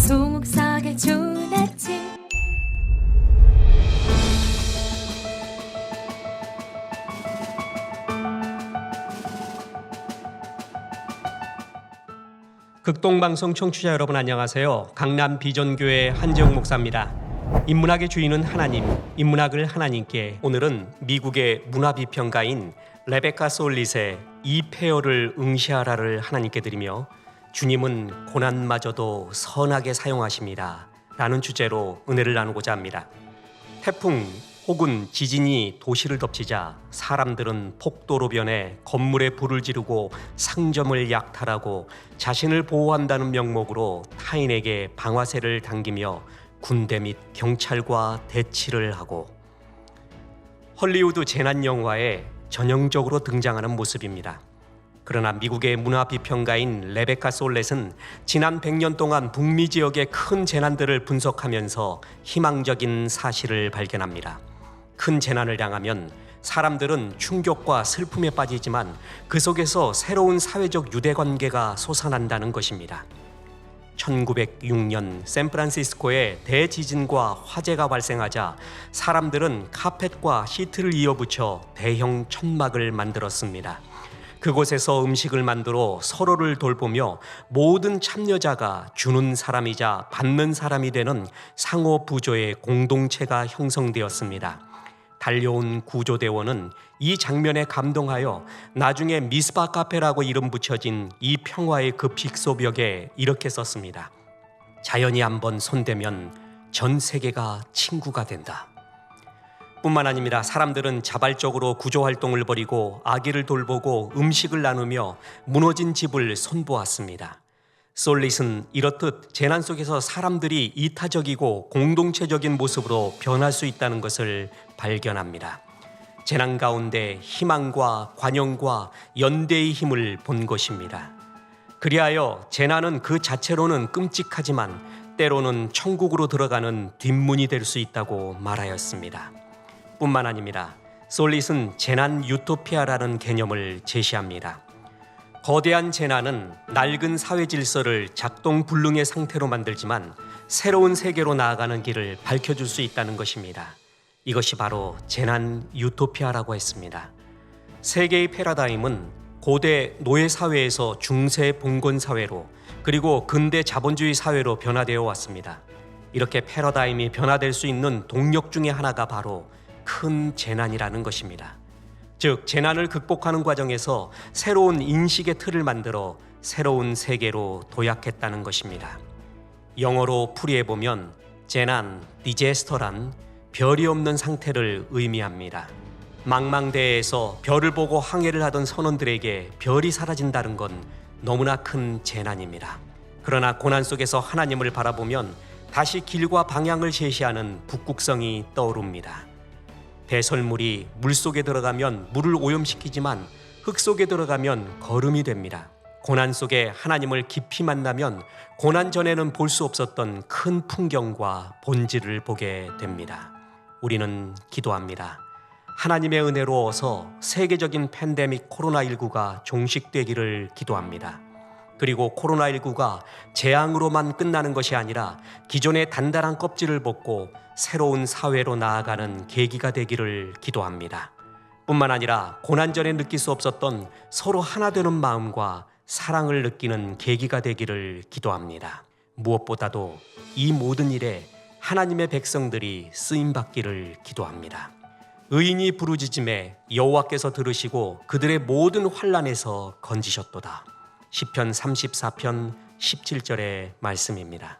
속삭여 좋은 아침. 극동방송 청취자 여러분 안녕하세요. 강남 비전교회 한재웅 목사입니다. 인문학의 주인은 하나님, 인문학을 하나님께. 오늘은 미국의 문화비평가인 레베카 솔릿의 이 폐허를 응시하라를 하나님께 드리며 주님은 고난마저도 선하게 사용하십니다 라는 주제로 은혜를 나누고자 합니다. 태풍 혹은 지진이 도시를 덮치자 사람들은 폭도로 변해 건물에 불을 지르고 상점을 약탈하고 자신을 보호한다는 명목으로 타인에게 방아쇠를 당기며 군대 및 경찰과 대치를 하고, 헐리우드 재난 영화에 전형적으로 등장하는 모습입니다. 그러나 미국의 문화비평가인 레베카 솔렛은 지난 100년 동안 북미 지역의 큰 재난들을 분석하면서 희망적인 사실을 발견합니다. 큰 재난을 당하면 사람들은 충격과 슬픔에 빠지지만 그 속에서 새로운 사회적 유대관계가 솟아난다는 것입니다. 1906년 샌프란시스코에 대지진과 화재가 발생하자 사람들은 카펫과 시트를 이어붙여 대형 천막을 만들었습니다. 그곳에서 음식을 만들어 서로를 돌보며 모든 참여자가 주는 사람이자 받는 사람이 되는 상호 부조의 공동체가 형성되었습니다. 달려온 구조대원은 이 장면에 감동하여 나중에 미스바 카페라고 이름 붙여진 이 평화의 그 빅소벽에 이렇게 썼습니다. 자연이 한번 손대면 전 세계가 친구가 된다. 뿐만 아니라 사람들은 자발적으로 구조활동을 벌이고 아기를 돌보고 음식을 나누며 무너진 집을 손보았습니다. 솔릿은 이렇듯 재난 속에서 사람들이 이타적이고 공동체적인 모습으로 변할 수 있다는 것을 발견합니다. 재난 가운데 희망과 관용과 연대의 힘을 본 것입니다. 그리하여 재난은 그 자체로는 끔찍하지만 때로는 천국으로 들어가는 뒷문이 될 수 있다고 말하였습니다. 뿐만 아니라 솔릿은 재난 유토피아라는 개념을 제시합니다. 거대한 재난은 낡은 사회 질서를 작동불능의 상태로 만들지만 새로운 세계로 나아가는 길을 밝혀줄 수 있다는 것입니다. 이것이 바로 재난 유토피아라고 했습니다. 세계의 패러다임은 고대 노예 사회에서 중세 봉건 사회로, 그리고 근대 자본주의 사회로 변화되어 왔습니다. 이렇게 패러다임이 변화될 수 있는 동력 중에 하나가 바로 큰 재난이라는 것입니다. 즉, 재난을 극복하는 과정에서 새로운 인식의 틀을 만들어 새로운 세계로 도약했다는 것입니다. 영어로 풀이해보면 재난, 디제스터란 별이 없는 상태를 의미합니다. 망망대해에서 별을 보고 항해를 하던 선원들에게 별이 사라진다는 건 너무나 큰 재난입니다. 그러나 고난 속에서 하나님을 바라보면 다시 길과 방향을 제시하는 북극성이 떠오릅니다. 배설물이 물속에 들어가면 물을 오염시키지만 흙 속에 들어가면 거름이 됩니다. 고난 속에 하나님을 깊이 만나면 고난 전에는 볼 수 없었던 큰 풍경과 본질을 보게 됩니다. 우리는 기도합니다. 하나님의 은혜로워서 세계적인 팬데믹 코로나19가 종식되기를 기도합니다. 그리고 코로나19가 재앙으로만 끝나는 것이 아니라 기존의 단단한 껍질을 벗고 새로운 사회로 나아가는 계기가 되기를 기도합니다. 뿐만 아니라 고난 전에 느낄 수 없었던 서로 하나 되는 마음과 사랑을 느끼는 계기가 되기를 기도합니다. 무엇보다도 이 모든 일에 하나님의 백성들이 쓰임받기를 기도합니다. 의인이 부르짖음에 여호와께서 들으시고 그들의 모든 환난에서 건지셨도다. 시편 34편 17절의 말씀입니다.